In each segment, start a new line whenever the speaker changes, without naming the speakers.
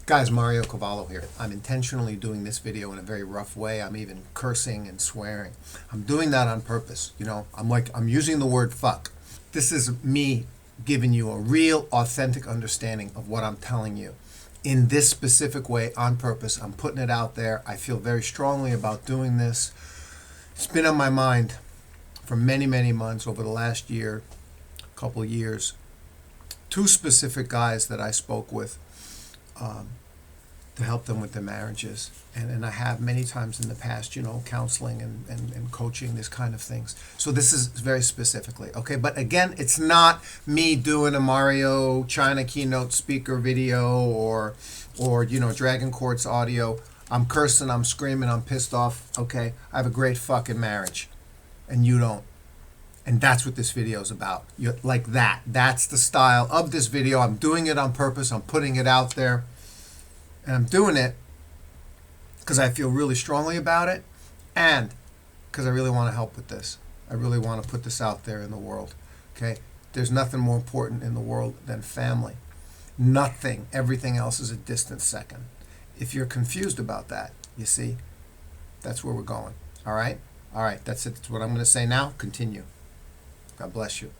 Guys, Mario Cavallo here. I'm intentionally doing this video in a very rough way. I'm even cursing and swearing. I'm doing that on purpose. I'm using the word fuck. This is me giving you a real, authentic understanding of what I'm telling you in this specific way on purpose. I'm putting it out there. I feel very strongly about doing this. It's been on my mind for many, many months over the last year, couple of years. Two specific guys that I spoke with to help them with their marriages. And I have many times in the past, counseling and coaching, this kind of things. So this is very specifically, okay? But again, it's not me doing a Mario China keynote speaker video or Dragon Court's audio. I'm cursing, I'm screaming, I'm pissed off, okay? I have a great fucking marriage, and you don't. And that's what this video is about. Like that. That's the style of this video. I'm doing it on purpose. I'm putting it out there. And I'm doing it because I feel really strongly about it and because I really want to help with this. I really want to put this out there in the world. Okay? There's nothing more important in the world than family. Nothing. Everything else is a distant second. If you're confused about that, you see, that's where we're going. All right? All right. That's it. That's what I'm going to say now. Continue. God bless you.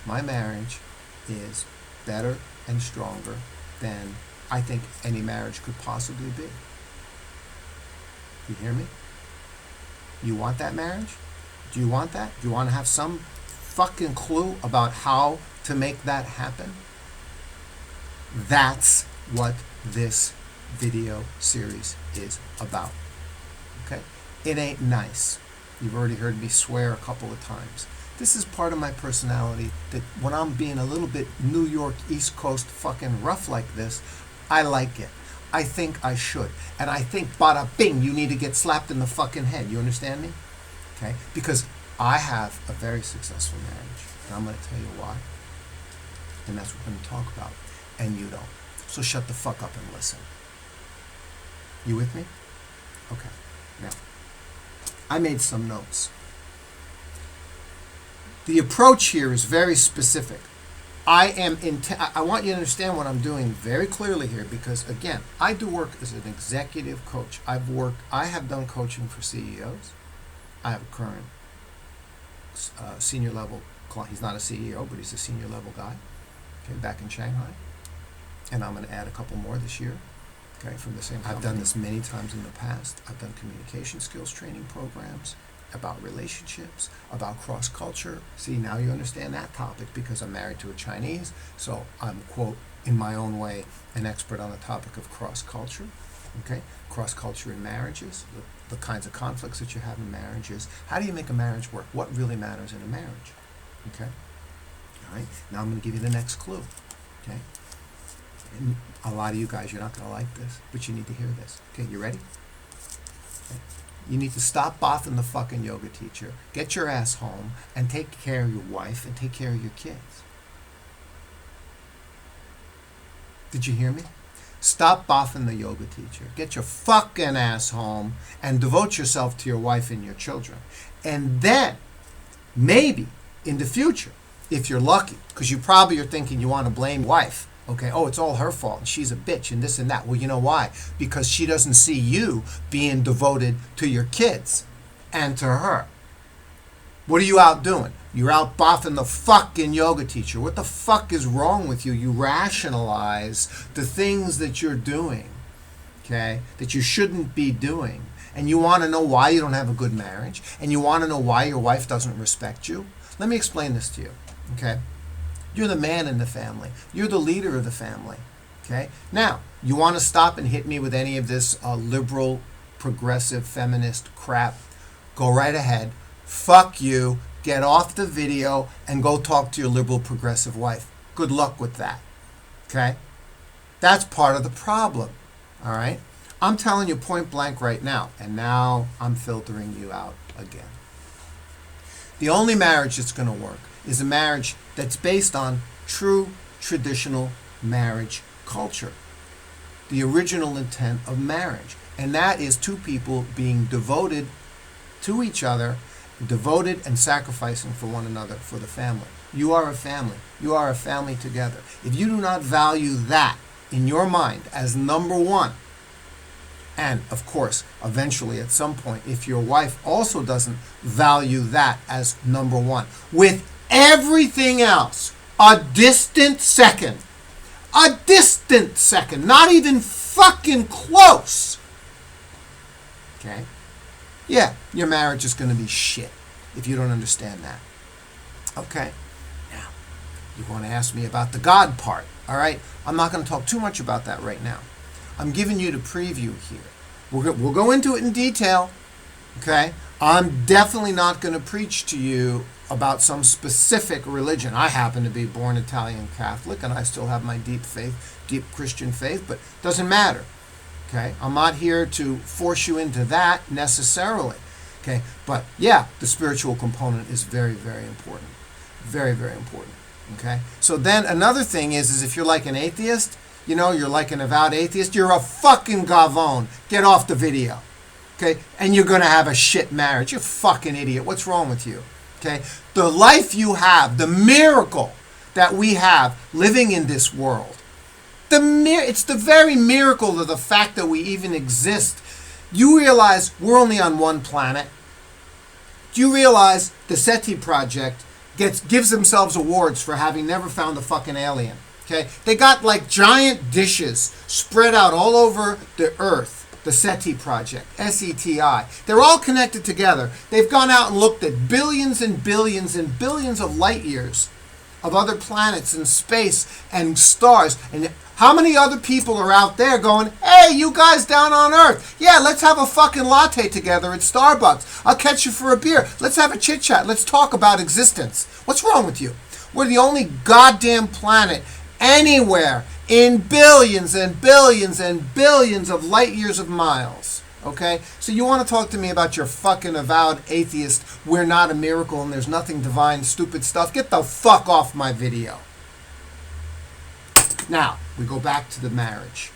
My marriage is better and stronger than I think any marriage could possibly be. You hear me? You want that marriage? Do you want that? Do you want to have some fucking clue about how to make that happen? That's what this video series is about. Okay? It ain't nice. You've already heard me swear a couple of times. This is part of my personality that when I'm being a little bit New York East Coast fucking rough like this, I like it. I think I should. And I think bada bing, you need to get slapped in the fucking head. You understand me? Okay? Because I have a very successful marriage. And I'm going to tell you why. And that's what we're going to talk about. And you don't. So shut the fuck up and listen. You with me? Okay. Now, I made some notes. The approach here is very specific. I want you to understand what I'm doing very clearly here because, again, I do work as an executive coach. I have done coaching for CEOs. I have a current senior level client. He's not a CEO, but he's a senior level guy, okay, back in Shanghai. And I'm going to add a couple more this year, okay, from the same company. I've done this many times in the past. I've done communication skills training programs about relationships, about cross-culture. See, now you understand that topic because I'm married to a Chinese, so I'm, quote, in my own way, an expert on the topic of cross-culture, okay? Cross-culture in marriages, the kinds of conflicts that you have in marriages. How do you make a marriage work? What really matters in a marriage, okay? All right, now I'm going to give you the next clue, okay? And a lot of you guys, you're not going to like this, but you need to hear this. Okay, you ready? Okay. You need to stop boffing the fucking yoga teacher, get your ass home, and take care of your wife and take care of your kids. Did you hear me? Stop boffing the yoga teacher. Get your fucking ass home and devote yourself to your wife and your children. And then, maybe, in the future, if you're lucky, because you probably are thinking you want to blame your wife, okay, oh, it's all her fault, and she's a bitch, and this and that. Well, you know why? Because she doesn't see you being devoted to your kids and to her. What are you out doing? You're out boffing the fucking yoga teacher. What the fuck is wrong with you? You rationalize the things that you're doing, okay, that you shouldn't be doing. And you want to know why you don't have a good marriage, and you want to know why your wife doesn't respect you. Let me explain this to you, okay? You're the man in the family. You're the leader of the family. Okay? Now, you want to stop and hit me with any of this liberal, progressive, feminist crap, go right ahead. Fuck you. Get off the video and go talk to your liberal, progressive wife. Good luck with that. Okay? That's part of the problem. All right? I'm telling you point blank right now, and now I'm filtering you out again. The only marriage that's going to work is a marriage that's based on true traditional marriage culture, the original intent of marriage. And that is two people being devoted to each other, devoted and sacrificing for one another, for the family. You are a family. You are a family together. If you do not value that in your mind as number one, and of course, eventually at some point, if your wife also doesn't value that as number one, with everything else a distant second, not even fucking close, okay? Yeah, your marriage is going to be shit if you don't understand that. Okay? Now, you want to ask me about the God part, all right? I'm not going to talk too much about that right now. I'm giving you the preview here. We'll go into it in detail, okay? I'm definitely not going to preach to you about some specific religion. I happen to be born Italian Catholic, and I still have my deep faith, deep Christian faith, but it doesn't matter, okay? I'm not here to force you into that necessarily, okay? But yeah, the spiritual component is very, very important. Very, very important, okay? So then another thing is if you're like an atheist, you know, you're like an avowed atheist, you're a fucking gavone. Get off the video, okay? And you're going to have a shit marriage. You fucking idiot. What's wrong with you, okay? The life you have, the miracle that we have living in this world, it's the very miracle of the fact that we even exist. You realize we're only on one planet. Do you realize the SETI project gives themselves awards for having never found a fucking alien? Okay, they got like giant dishes spread out all over the earth, the SETI project, S-E-T-I. They're all connected together. They've gone out and looked at billions and billions and billions of light years of other planets and space and stars. And how many other people are out there going, hey, you guys down on Earth, yeah, let's have a fucking latte together at Starbucks. I'll catch you for a beer. Let's have a chit-chat. Let's talk about existence. What's wrong with you? We're the only goddamn planet anywhere in billions and billions and billions of light years of miles. Okay? So you want to talk to me about your fucking avowed atheist, we're not a miracle and there's nothing divine, stupid stuff? Get the fuck off my video. Now, we go back to the marriage.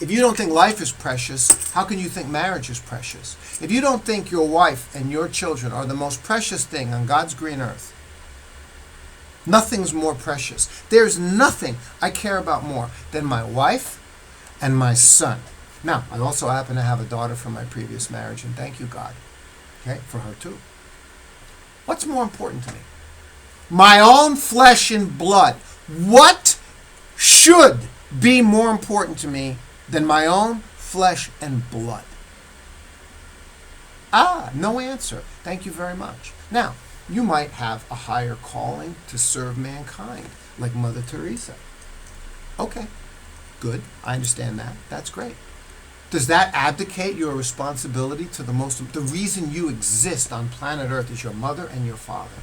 If you don't think life is precious, how can you think marriage is precious? If you don't think your wife and your children are the most precious thing on God's green earth, nothing's more precious. There's nothing I care about more than my wife and my son. Now, I also happen to have a daughter from my previous marriage, and thank you, God. Okay, for her too. What's more important to me? My own flesh and blood. What should be more important to me than my own flesh and blood? No answer. Thank you very much. Now, you might have a higher calling to serve mankind, like Mother Teresa. Okay, good. I understand that. That's great. Does that abdicate your responsibility to the reason you exist on planet Earth is your mother and your father?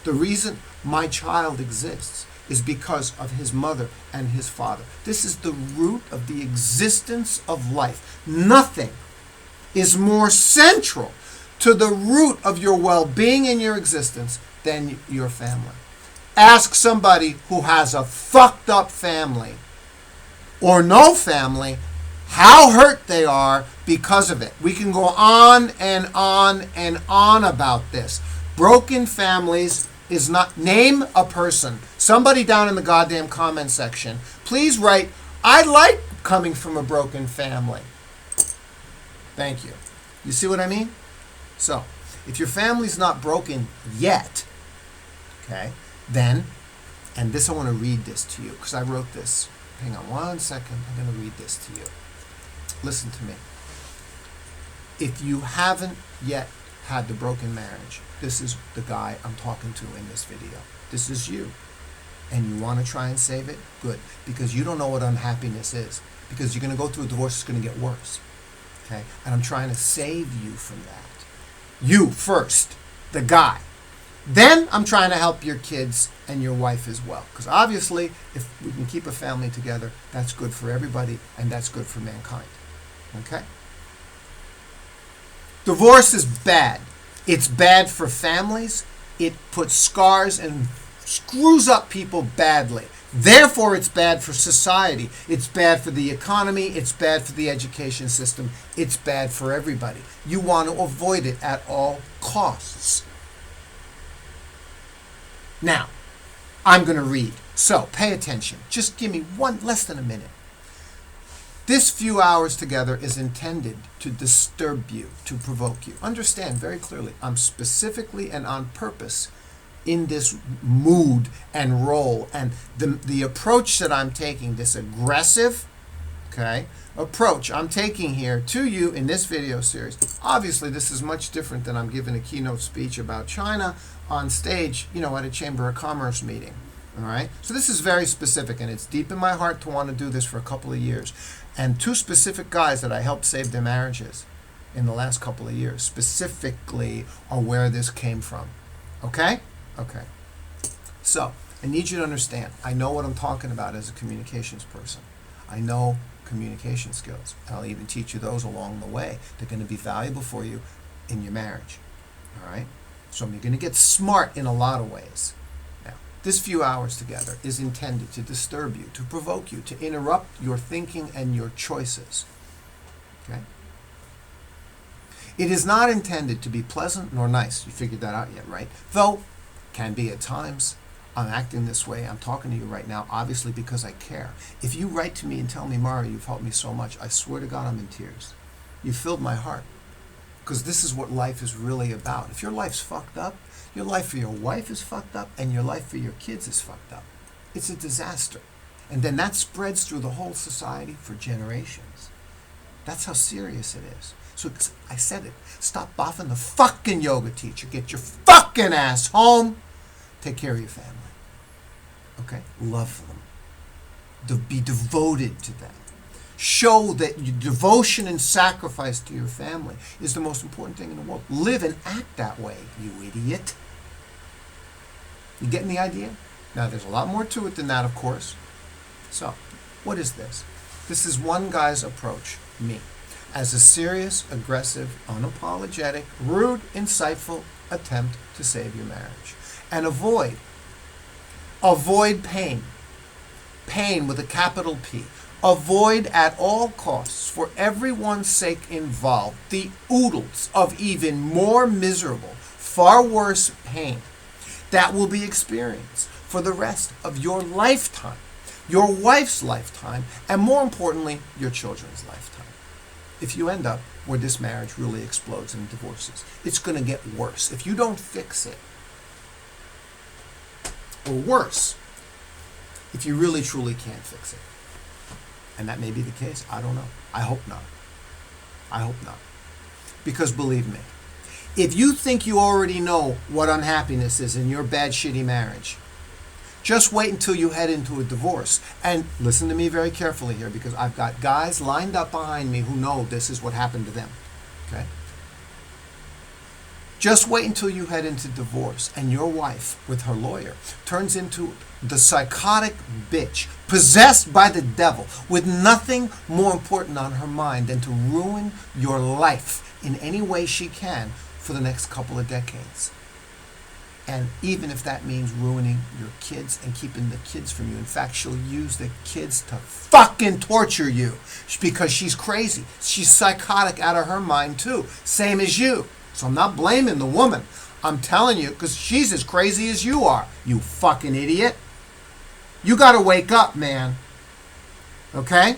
The reason my child exists is because of his mother and his father. This is the root of the existence of life. Nothing is more central to the root of your well-being and your existence than your family. Ask somebody who has a fucked up family or no family how hurt they are because of it. We can go on and on and on about this. Broken families is not... Name a person. Somebody down in the goddamn comment section. Please write, I like coming from a broken family. Thank you. You see what I mean? So, if your family's not broken yet, okay, then, and this I want to read this to you, because I wrote this. Hang on one second. I'm going to read this to you. Listen to me. If you haven't yet had the broken marriage, this is the guy I'm talking to in this video. This is you. And you want to try and save it? Good. Because you don't know what unhappiness is. Because you're going to go through a divorce, it's going to get worse. Okay? And I'm trying to save you from that. You first. The guy. Then I'm trying to help your kids and your wife as well. Because obviously, if we can keep a family together, that's good for everybody and that's good for mankind. Okay? Divorce is bad. It's bad for families. It puts scars and screws up people badly. Therefore, it's bad for society. It's bad for the economy. It's bad for the education system. It's bad for everybody. You want to avoid it at all costs. Now, I'm going to read. So, pay attention. Just give me less than a minute. This few hours together is intended to disturb you, to provoke you. Understand very clearly, I'm specifically and on purpose in this mood and role. And the approach that I'm taking, this aggressive, approach I'm taking here to you in this video series. Obviously, this is much different than I'm giving a keynote speech about China on stage, at a Chamber of Commerce meeting. All right? So this is very specific, and it's deep in my heart to want to do this for a couple of years. And two specific guys that I helped save their marriages in the last couple of years specifically are where this came from. Okay? Okay. So, I need you to understand, I know what I'm talking about as a communications person. I know communication skills. I'll even teach you those along the way. They're going to be valuable for you in your marriage. All right? So you're going to get smart in a lot of ways. Now, this few hours together is intended to disturb you, to provoke you, to interrupt your thinking and your choices. Okay? It is not intended to be pleasant nor nice. You figured that out yet, right? Though, can be at times. I'm acting this way. I'm talking to you right now, obviously because I care. If you write to me and tell me, Mara, you've helped me so much, I swear to God I'm in tears. You filled my heart. Because this is what life is really about. If your life's fucked up, your life for your wife is fucked up, and your life for your kids is fucked up. It's a disaster. And then that spreads through the whole society for generations. That's how serious it is. So I said it. Stop boffing the fucking yoga teacher. Get your fucking ass home. Take care of your family. Okay? Love them. Be devoted to them. Show that your devotion and sacrifice to your family is the most important thing in the world. Live and act that way, you idiot. You getting the idea? Now, there's a lot more to it than that, of course. So, what is this? This is one guy's approach, me, as a serious, aggressive, unapologetic, rude, insightful attempt to save your marriage. And avoid pain. Pain with a capital P. Avoid at all costs, for everyone's sake involved, the oodles of even more miserable, far worse pain that will be experienced for the rest of your lifetime, your wife's lifetime, and more importantly, your children's lifetime. if you end up where this marriage really explodes and divorces, it's going to get worse. If you don't fix it, or worse, if you really truly can't fix it. And that may be the case. I don't know. I hope not. I hope not. Because believe me, if you think you already know what unhappiness is in your bad, shitty marriage, just wait until you head into a divorce. And listen to me very carefully here, because I've got guys lined up behind me who know this is what happened to them. Okay? Just wait until you head into divorce and your wife, with her lawyer, turns into the psychotic bitch, possessed by the devil, with nothing more important on her mind than to ruin your life in any way she can for the next couple of decades. And even if that means ruining your kids and keeping the kids from you. In fact, she'll use the kids to fucking torture you because she's crazy. She's psychotic out of her mind too, same as you. So I'm not blaming the woman. I'm telling you, because she's as crazy as you are, you fucking idiot. You got to wake up, man. Okay?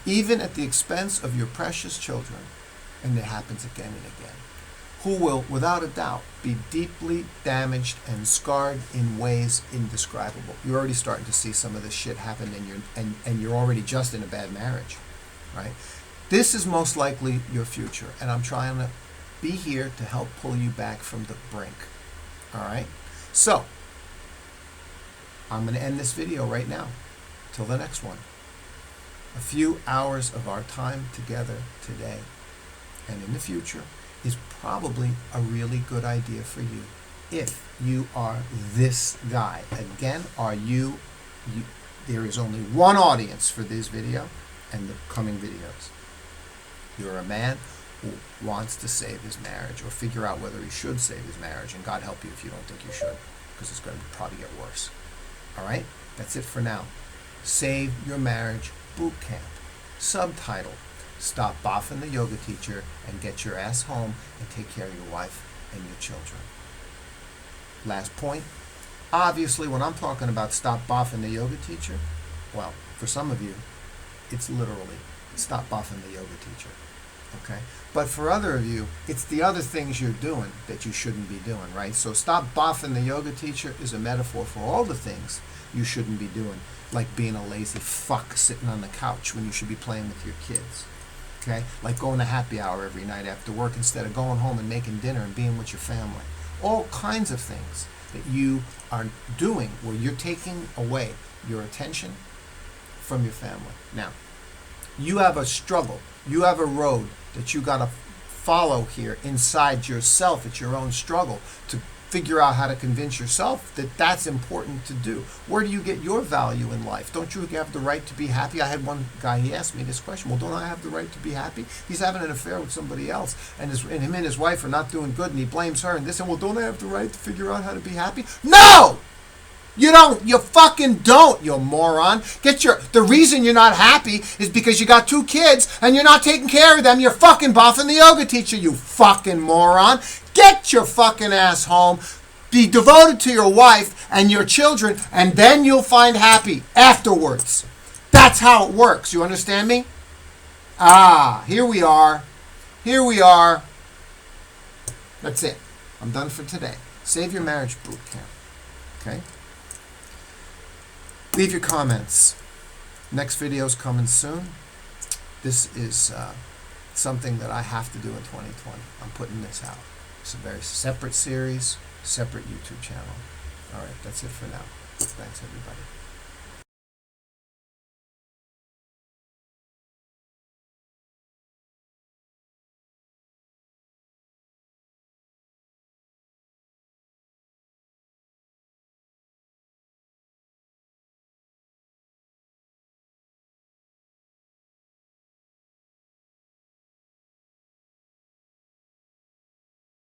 Even at the expense of your precious children, and it happens again and again, who will, without a doubt, be deeply damaged and scarred in ways indescribable. You're already starting to see some of this shit happen and you're already just in a bad marriage, right? This is most likely your future, and I'm trying to be here to help pull you back from the brink. All right? So, I'm going to end this video right now. Till the next one. A few hours of our time together today and in the future is probably a really good idea for you if you are this guy. Again, are you there is only one audience for this video and the coming videos. You're a man who wants to save his marriage or figure out whether he should save his marriage, and God help you if you don't think you should, because it's going to probably get worse. All right? That's it for now. Save Your Marriage Boot Camp. Subtitle: Stop boffing the yoga teacher and get your ass home and take care of your wife and your children. Last point. Obviously, when I'm talking about stop boffing the yoga teacher, well, for some of you, it's literally stop boffing the yoga teacher. Okay? But for other of you, it's the other things you're doing that you shouldn't be doing, right? So stop boffing the yoga teacher is a metaphor for all the things you shouldn't be doing, like being a lazy fuck sitting on the couch when you should be playing with your kids. Okay? Like going to happy hour every night after work instead of going home and making dinner and being with your family. All kinds of things that you are doing where you're taking away your attention from your family. Now, you have a struggle. You have a road that you got to follow here inside yourself. It's your own struggle to figure out how to convince yourself that that's important to do. Where do you get your value in life? Don't you have the right to be happy? I had one guy, he asked me this question, well, don't I have the right to be happy? He's having an affair with somebody else, and him and his wife are not doing good, and he blames her, and this, and well, don't I have the right to figure out how to be happy? No! You don't. You fucking don't, you moron. The reason you're not happy is because you got 2 kids and you're not taking care of them. You're fucking boffing the yoga teacher, you fucking moron. Get your fucking ass home. Be devoted to your wife and your children, and then you'll find happy afterwards. That's how it works. You understand me? Here we are. Here we are. That's it. I'm done for today. Save Your Marriage Boot Camp. Okay? Leave your comments. Next video's coming soon. This is something that I have to do in 2020. I'm putting this out. It's a very separate series, separate YouTube channel. All right, that's it for now. Thanks, everybody.